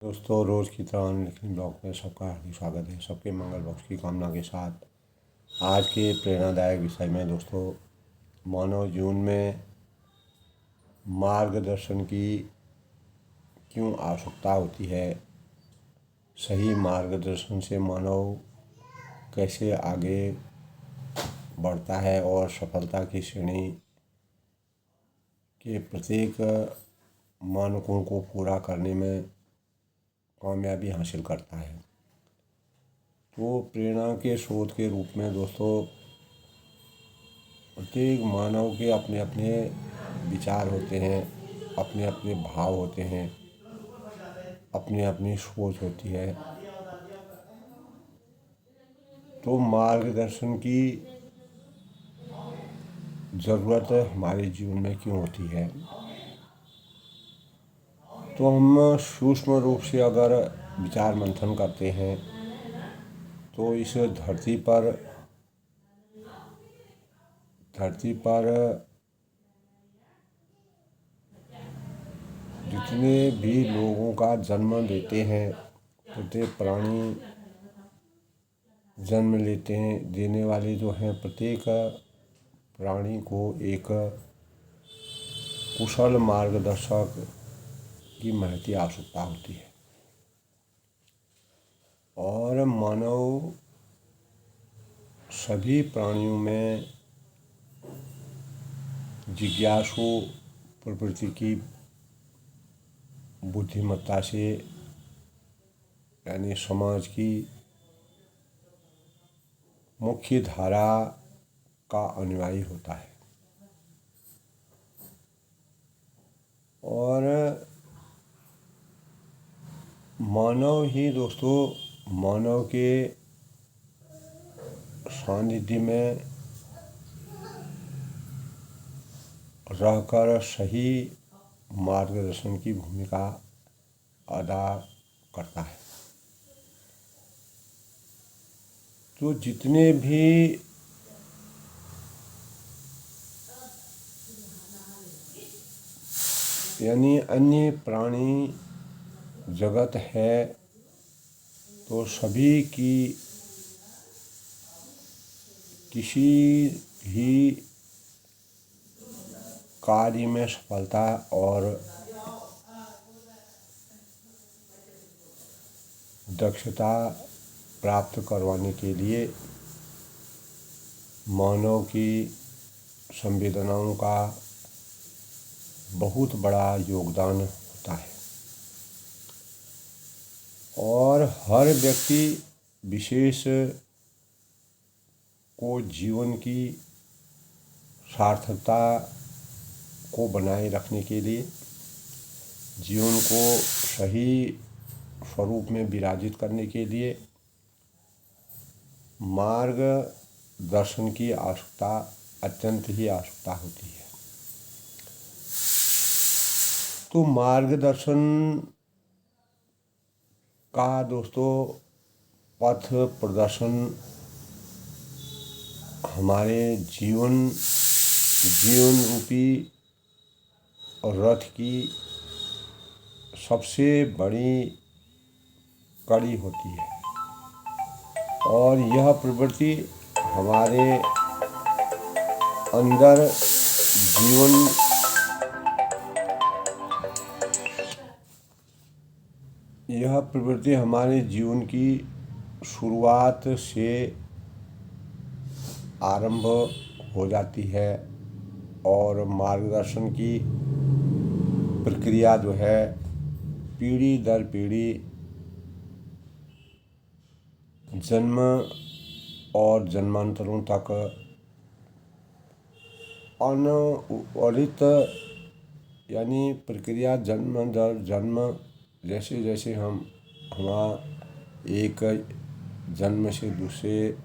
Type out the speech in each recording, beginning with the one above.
दोस्तों, रोज़ की तरह लिखनी ब्लॉग में सबका हार्दिक स्वागत है। सबके मंगल बख्श की कामना के साथ आज के प्रेरणादायक विषय में दोस्तों, मानव जीवन में मार्गदर्शन की क्यों आवश्यकता होती है। सही मार्गदर्शन से मानव कैसे आगे बढ़ता है और सफलता की श्रेणी के प्रत्येक मानकों को पूरा करने में कामयाबी हासिल करता है। तो प्रेरणा के स्रोत के रूप में दोस्तों, प्रत्येक मानव के अपने अपने विचार होते हैं, अपने अपने भाव होते हैं, अपनी अपनी सोच होती है। तो मार्गदर्शन की ज़रूरत हमारे जीवन में क्यों होती है, तो हम सूक्ष्म रूप से अगर विचार मंथन करते हैं तो इस धरती पर जितने भी लोगों का जन्म लेते हैं, प्रत्येक प्राणी जन्म लेते हैं, देने वाले जो हैं, प्रत्येक प्राणी को एक कुशल मार्गदर्शक की महती आवश्यकता होती है। और मानव सभी प्राणियों में जिज्ञासु प्रवृत्ति की बुद्धिमत्ता से, यानी समाज की मुख्य धारा का अनुयायी होता है। और मानव ही दोस्तों, मानव के सानिध्य में रहकर सही मार्गदर्शन की भूमिका अदा करता है। तो जितने भी यानी अन्य प्राणी जगत है, तो सभी की किसी भी कार्य में सफलता और दक्षता प्राप्त करवाने के लिए मानव की संवेदनाओं का बहुत बड़ा योगदान होता है। और हर व्यक्ति विशेष को जीवन की सार्थकता को बनाए रखने के लिए, जीवन को सही स्वरूप में विराजित करने के लिए मार्गदर्शन की आवश्यकता अत्यंत ही आवश्यकता होती है। तो मार्गदर्शन का दोस्तों पथ प्रदर्शन हमारे जीवन रूपी रथ की सबसे बड़ी कड़ी होती है। और यह प्रवृत्ति हमारे अंदर जीवन की शुरुआत से आरंभ हो जाती है। और मार्गदर्शन की प्रक्रिया जो है, पीढ़ी दर पीढ़ी, जन्म और जन्मांतरों तक अनवरत, यानी प्रक्रिया जन्म दर जन्म, जैसे जैसे हम एक जन्म से दूसरे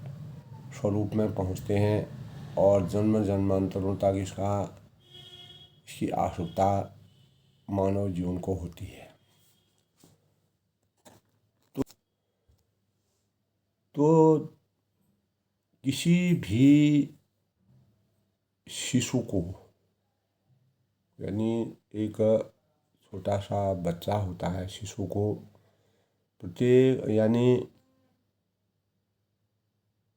स्वरूप में पहुंचते हैं और जन्म जन्मांतरों तक इसकी आवश्यकता मानव जीवन को होती है। तो किसी भी शिशु को, यानी एक छोटा सा बच्चा होता है, शिशु को प्रत्येक यानी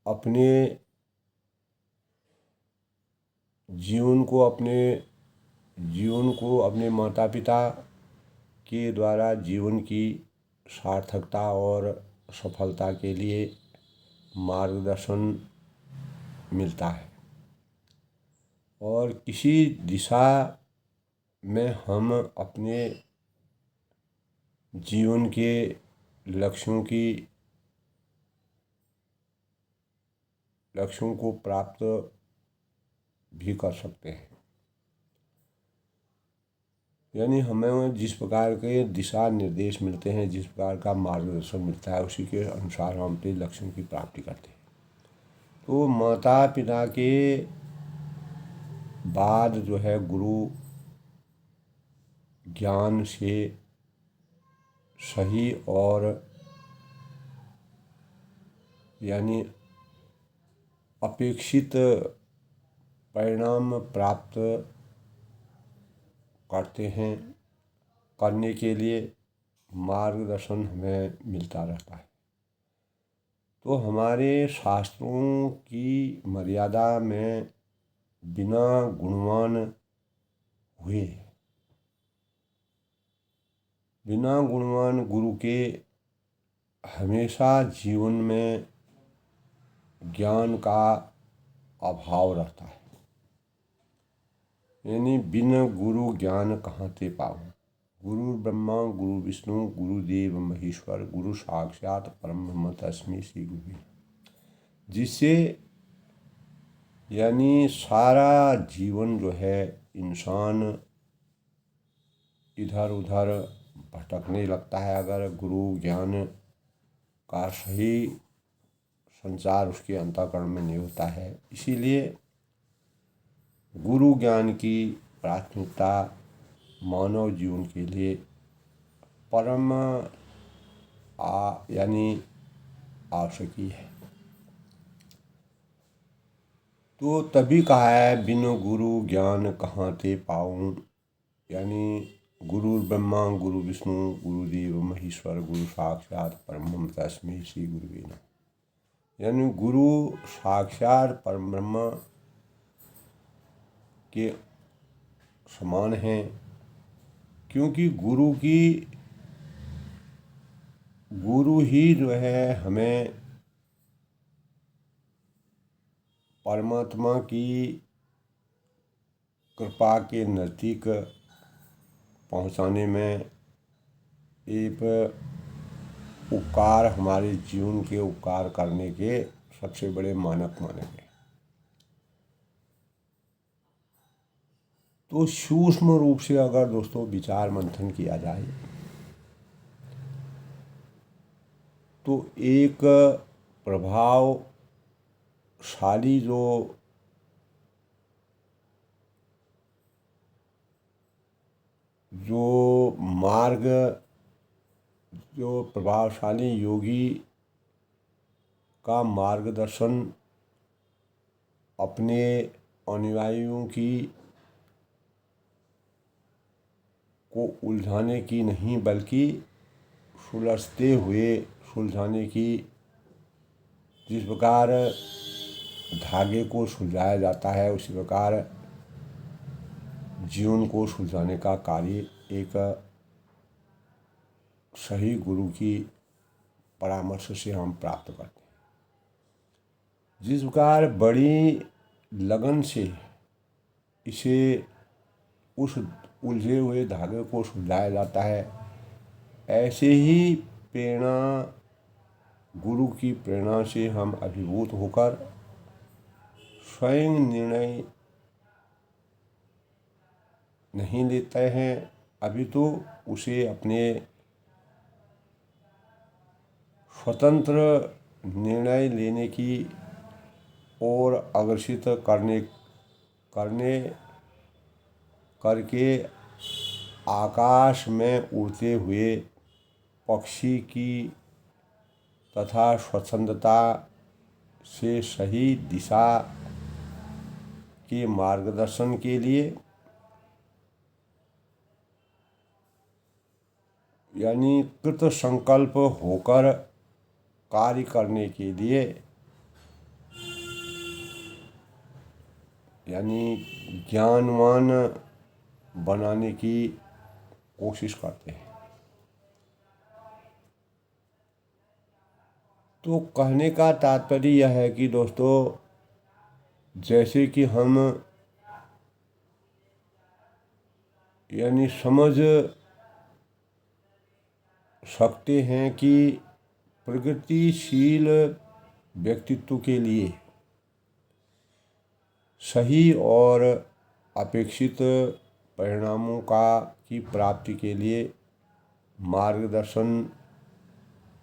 अपने जीवन को अपने माता पिता के द्वारा जीवन की सार्थकता और सफलता के लिए मार्गदर्शन मिलता है। और किसी दिशा में हम अपने जीवन के लक्ष्यों को प्राप्त भी कर सकते हैं। यानी हमें जिस प्रकार के दिशा निर्देश मिलते हैं, जिस प्रकार का मार्गदर्शन मिलता है, उसी के अनुसार हम अपने लक्ष्यों की प्राप्ति करते हैं। तो माता पिता के बाद जो है गुरु ज्ञान से सही और यानी अपेक्षित परिणाम प्राप्त करने के लिए मार्गदर्शन हमें मिलता रहता है। तो हमारे शास्त्रों की मर्यादा में बिना गुणवान गुरु के हमेशा जीवन में ज्ञान का अभाव रहता है। यानी बिन गुरु ज्ञान कहाँ ते पाऊँ। गुरु ब्रह्मा गुरु विष्णु गुरुदेव महेश्वर गुरु साक्षात परम ब्रह्म तस्मै श्री गुरु। जिससे यानी सारा जीवन जो है इंसान इधर उधर भटकने लगता है अगर गुरु ज्ञान का सही संचार उसके अंतःकरण में नहीं होता है। इसीलिए गुरु ज्ञान की प्राथमिकता मानव जीवन के लिए परम यानी आवश्यक है। तो तभी कहा है बिन गुरु ज्ञान कहाँ ते पाऊँ। यानी गुरु ब्रह्मा गुरु विष्णु गुरुदेव महेश्वर गुरु साक्षात परम तस्मै श्री गुरुवे नमः। यानी गुरु साक्षात परम ब्रह्म के समान हैं, क्योंकि गुरु ही जो है हमें परमात्मा की कृपा के नज़दीक पहुंचाने में एक उपकार, हमारे जीवन के उपकार करने के सबसे बड़े मानक माने गए। तो सूक्ष्म रूप से अगर दोस्तों विचार मंथन किया जाए तो एक प्रभावशाली जो प्रभावशाली योगी का मार्गदर्शन अपने अनुयायियों को उलझाने की नहीं बल्कि सुलझाने की, जिस प्रकार धागे को सुलझाया जाता है उसी प्रकार जीवन को सुलझाने का कार्य एक सही गुरु की परामर्श से हम प्राप्त करते हैं। जिस प्रकार बड़ी लगन से इसे उस उलझे हुए धागे को सुलझाया जाता है, ऐसे ही गुरु की प्रेरणा से हम अभिभूत होकर स्वयं निर्णय नहीं लेते हैं, अभी तो उसे अपने स्वतंत्र निर्णय लेने की ओर अग्रसित करके आकाश में उड़ते हुए पक्षी की तथा स्वच्छंदता से सही दिशा के मार्गदर्शन के लिए यानी कृत संकल्प होकर कार्य करने के लिए, यानी ज्ञानवान बनाने की कोशिश करते हैं। तो कहने का तात्पर्य यह है कि दोस्तों, जैसे कि हम यानी समझ सकते हैं कि प्रगतिशील व्यक्तित्व के लिए सही और अपेक्षित परिणामों की प्राप्ति के लिए मार्गदर्शन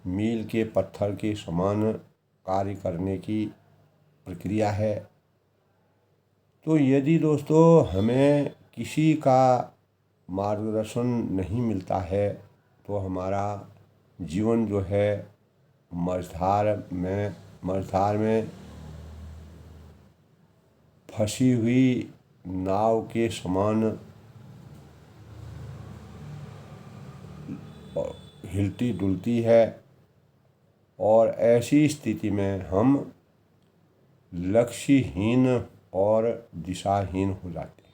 मील के पत्थर के समान कार्य करने की प्रक्रिया है। तो यदि दोस्तों हमें किसी का मार्गदर्शन नहीं मिलता है तो हमारा जीवन जो है मझधार में फंसी हुई नाव के समान हिलती डुलती है, और ऐसी स्थिति में हम लक्ष्यहीन और दिशाहीन हो जाते हैं।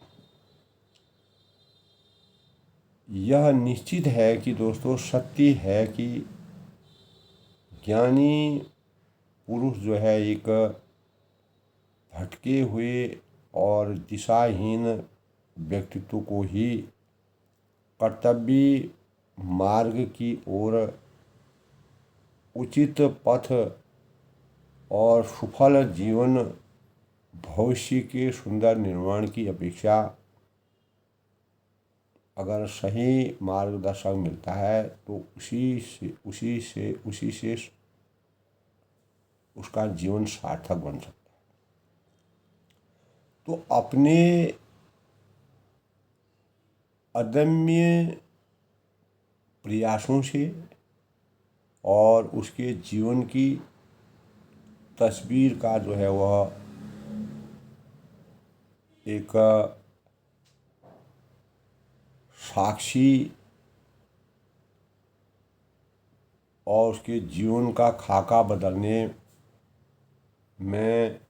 यह निश्चित है कि दोस्तों सत्य है कि ज्ञानी पुरुष जो है एक भटके हुए और दिशाहीन व्यक्तित्व को ही कर्तव्य मार्ग की ओर उचित पथ और सफल जीवन भविष्य के सुंदर निर्माण की अपेक्षा अगर सही मार्गदर्शक मिलता है तो उसी से उसका जीवन सार्थक बन सकता है। तो अपने अदम्य प्रयासों से और उसके जीवन की तस्वीर का जो है वह एक साक्षी और उसके जीवन का खाका बदलने में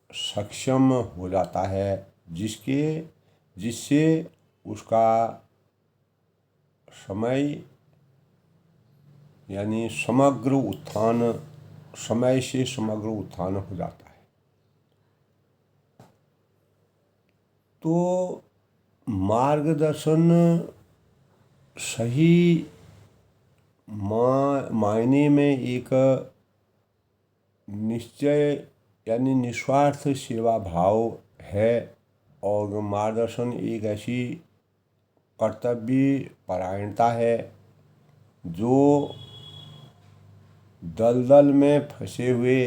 सक्षम हो जाता है, जिससे उसका समय यानी समय से समग्र उत्थान हो जाता है। तो मार्गदर्शन सही मायने में एक निश्चय यानी निस्वार्थ सेवा भाव है, और मार्गदर्शन एक ऐसी कर्तव्य परायणता है जो दलदल में फंसे हुए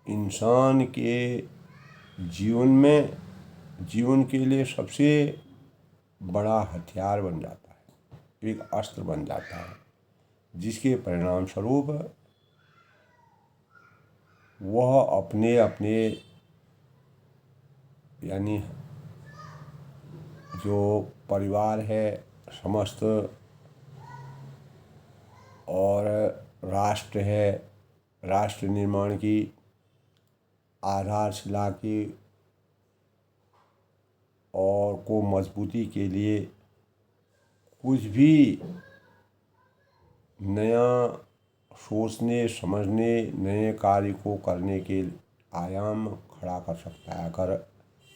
इंसान के जीवन के लिए सबसे बड़ा हथियार बन जाता है, एक अस्त्र बन जाता है, जिसके परिणाम स्वरूप वह अपने यानी जो परिवार है समस्त और राष्ट्र है, राष्ट्र निर्माण की आधारशिला की और को मजबूती के लिए कुछ भी नया सोचने समझने नए कार्य को करने के आयाम खड़ा कर सकता है, अगर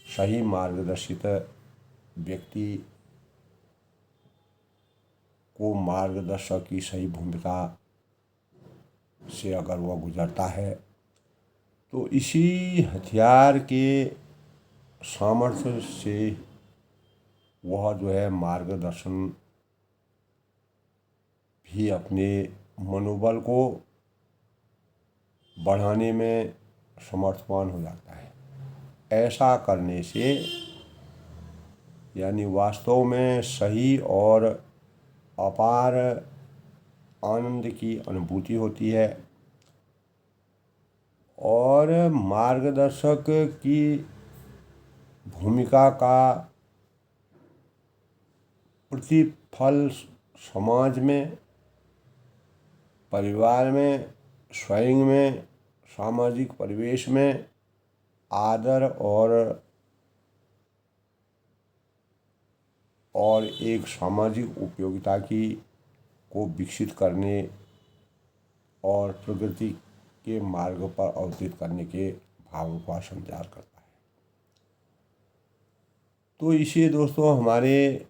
सही मार्गदर्शित व्यक्ति को मार्गदर्शक की सही भूमिका से अगर वह गुजरता है तो इसी हथियार के सामर्थ्य से वह जो है मार्गदर्शन भी अपने मनोबल को बढ़ाने में समर्थवान हो जाता है। ऐसा करने से यानी वास्तव में सही और अपार आनंद की अनुभूति होती है, और मार्गदर्शक की भूमिका का प्रतिफल समाज में, परिवार में, स्वयं में, सामाजिक परिवेश में आदर और एक सामाजिक उपयोगिता को विकसित करने और प्रगति के मार्ग पर अवतरित करने के भावों का संचार करता है। तो इसे दोस्तों हमारे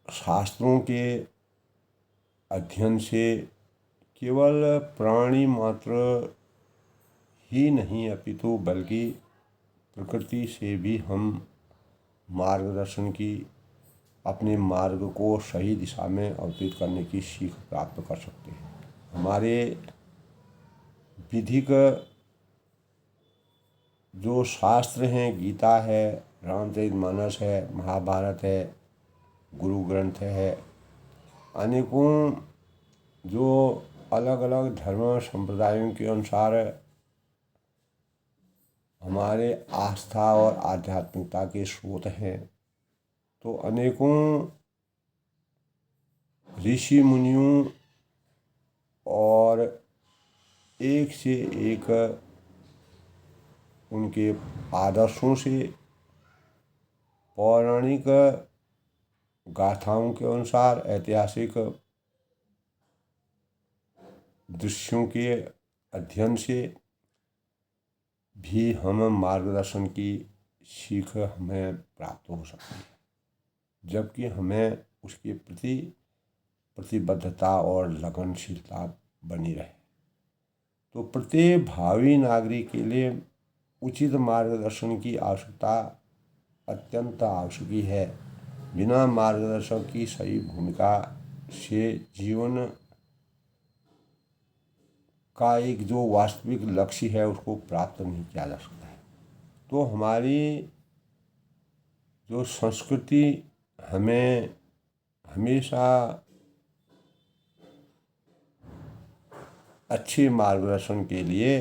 शास्त्रों के अध्ययन से केवल प्राणी मात्र ही नहीं अपितु बल्कि प्रकृति से भी हम मार्गदर्शन की, अपने मार्ग को सही दिशा में अवतरित करने की सीख प्राप्त कर सकते हैं। हमारे विधिक जो शास्त्र हैं, गीता है, रामचरितमानस है, महाभारत है, गुरु ग्रंथ है, अनेकों जो अलग अलग धर्म संप्रदायों के अनुसार हमारे आस्था और आध्यात्मिकता के स्रोत हैं। तो अनेकों ऋषि मुनियों और एक से एक उनके आदर्शों से, पौराणिक गाथाओं के अनुसार, ऐतिहासिक दृश्यों के अध्ययन से भी हम मार्गदर्शन की सीख हमें प्राप्त हो सकती है, जबकि हमें उसके प्रति प्रतिबद्धता और लगनशीलता बनी रहे। तो प्रत्येक भावी नागरिक के लिए उचित मार्गदर्शन की आवश्यकता अत्यंत आवश्यक है। बिना मार्गदर्शन की सही भूमिका से जीवन का एक जो वास्तविक लक्ष्य है उसको प्राप्त नहीं किया जा सकता है। तो हमारी जो संस्कृति हमें हमेशा अच्छे मार्गदर्शन के लिए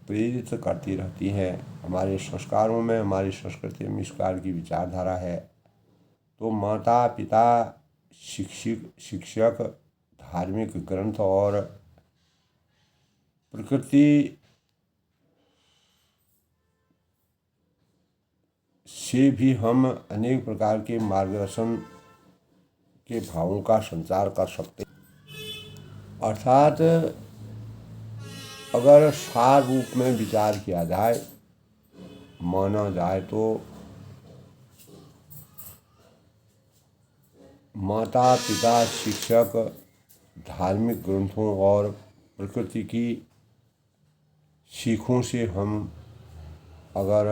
प्रेरित करती रहती है। हमारे संस्कारों में, हमारी संस्कृति में इस प्रकार की विचारधारा है। तो माता पिता, शिक्षक, धार्मिक ग्रंथ और प्रकृति से भी हम अनेक प्रकार के मार्गदर्शन के भावों का संचार कर सकते हैं। अर्थात अगर सार रूप में विचार किया जाए, माना जाए तो माता पिता, शिक्षक, धार्मिक ग्रंथों और प्रकृति की सीखों से हम अगर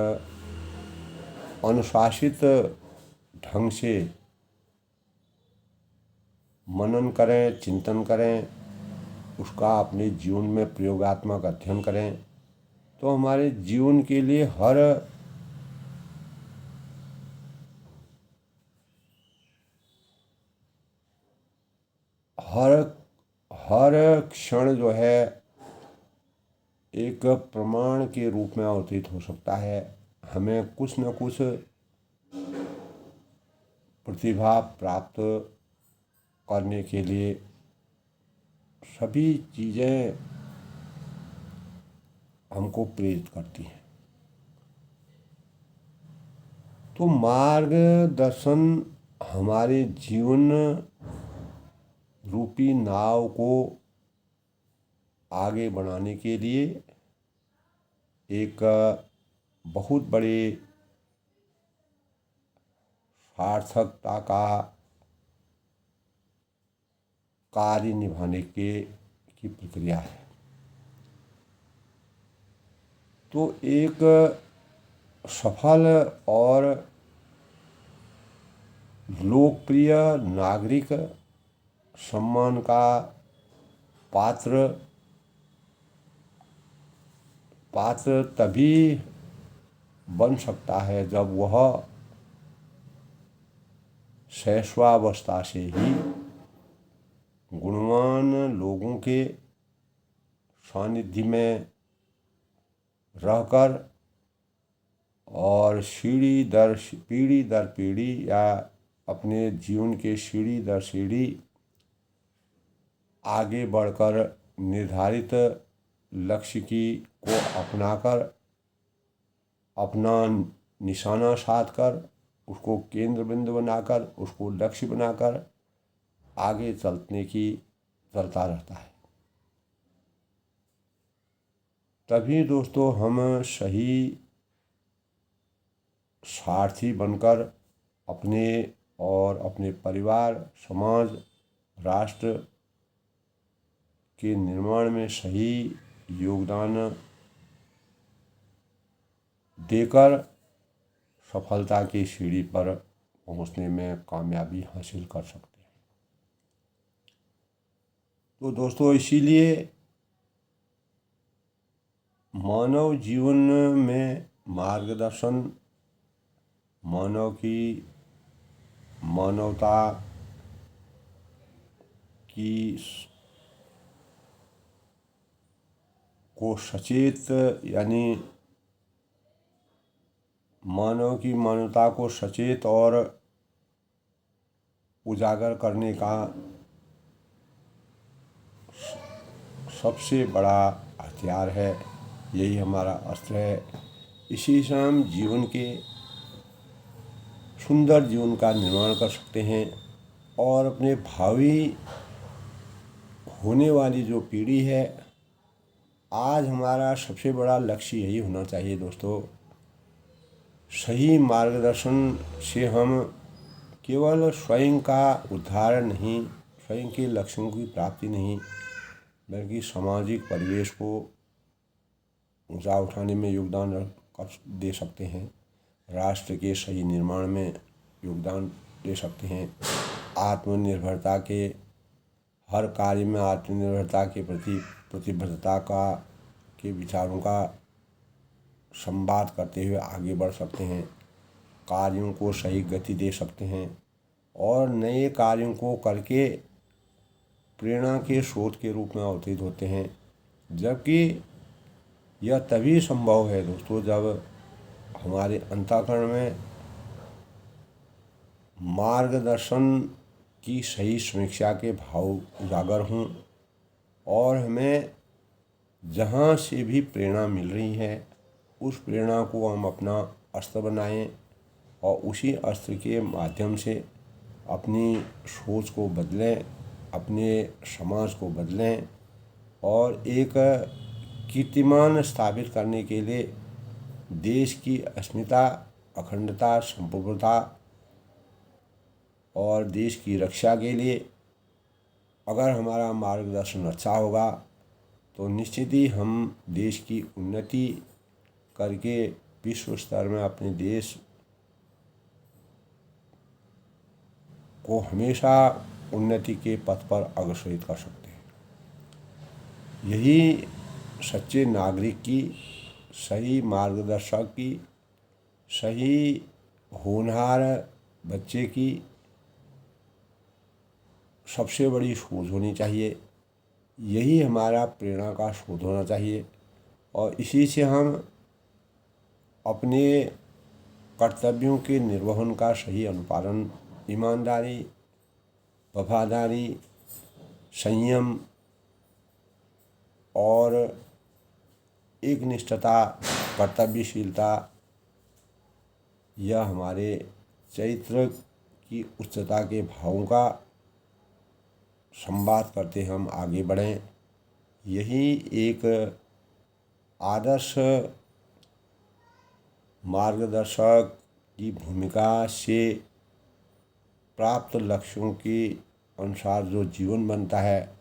अनुशासित ढंग से मनन करें, चिंतन करें, उसका अपने जीवन में प्रयोगात्मक अध्ययन करें, तो हमारे जीवन के लिए हर क्षण जो है एक प्रमाण के रूप में अवतरित हो सकता है। हमें कुछ न कुछ प्रतिभा प्राप्त करने के लिए सभी चीज़ें हमको प्रेरित करती हैं। तो मार्गदर्शन हमारे जीवन रूपी नाव को आगे बढ़ाने के लिए एक बहुत बड़े सार्थकता का कार्य निभाने की प्रक्रिया है। तो एक सफल और लोकप्रिय नागरिक सम्मान का पात्र तभी बन सकता है जब वह शैशवावस्था से ही गुणवान लोगों के सानिध्य में रहकर और पीढ़ी दर पीढ़ी या अपने जीवन के सीढ़ी दर सीढ़ी आगे बढ़कर निर्धारित लक्ष्य को अपनाकर, अपना निशाना साधकर, उसको केंद्र बिंदु बनाकर, उसको लक्ष्य बनाकर आगे चलता रहता है। तभी दोस्तों हम सही सारथी बनकर अपने और अपने परिवार, समाज, राष्ट्र के निर्माण में सही योगदान देकर सफलता की सीढ़ी पर पहुंचने में कामयाबी हासिल कर सकते हैं। तो दोस्तों इसीलिए मानव जीवन में मार्गदर्शन, मानव की मानवता की को सचेत यानी मानव की मानवता को सचेत और उजागर करने का सबसे बड़ा हथियार है। यही हमारा अस्त्र है। इसी से हम जीवन के सुंदर जीवन का निर्माण कर सकते हैं और अपने भावी होने वाली जो पीढ़ी है, आज हमारा सबसे बड़ा लक्ष्य यही होना चाहिए दोस्तों। सही मार्गदर्शन से हम केवल स्वयं का उद्धार नहीं, स्वयं के लक्ष्यों की प्राप्ति नहीं, बल्कि सामाजिक परिवेश को ऊंचा उठाने में योगदान दे सकते हैं। राष्ट्र के सही निर्माण में योगदान दे सकते हैं। आत्मनिर्भरता के हर कार्य में आत्मनिर्भरता के प्रति प्रतिबद्धता के विचारों का संवाद करते हुए आगे बढ़ सकते हैं। कार्यों को सही गति दे सकते हैं और नए कार्यों को करके प्रेरणा के स्रोत के रूप में अवतरित होते हैं। जबकि यह तभी संभव है दोस्तों जब हमारे अंतःकरण में मार्गदर्शन की सही समीक्षा के भाव उजागर हों और हमें जहाँ से भी प्रेरणा मिल रही है उस प्रेरणा को हम अपना अस्त्र बनाएं और उसी अस्त्र के माध्यम से अपनी सोच को बदलें, अपने समाज को बदलें और एक कीर्तिमान स्थापित करने के लिए देश की अस्मिता, अखंडता, संप्रभुता और देश की रक्षा के लिए अगर हमारा मार्गदर्शन अच्छा होगा तो निश्चित ही हम देश की उन्नति करके विश्व स्तर में अपने देश को हमेशा उन्नति के पथ पर अग्रसरित कर सकते हैं। यही सच्चे नागरिक की, सही मार्गदर्शक की, सही होनहार बच्चे की सबसे बड़ी सोच होनी चाहिए। यही हमारा प्रेरणा का स्रोत होना चाहिए और इसी से हम अपने कर्तव्यों के निर्वहन का सही अनुपालन ईमानदारी, वफादारी, संयम और एकनिष्ठता, कर्तव्यशीलता, यह हमारे चरित्र की उच्चता के भावों का संवाद करते हम आगे बढ़ें। यही एक आदर्श मार्गदर्शक की भूमिका से प्राप्त लक्ष्यों के अनुसार जो जीवन बनता है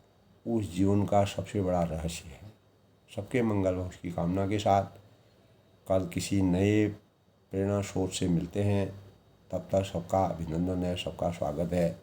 उस जीवन का सबसे बड़ा रहस्य है। सबके मंगल हो उसकी कामना के साथ कल किसी नए प्रेरणा स्रोत से मिलते हैं। तब तक सबका अभिनंदन है, सबका स्वागत है।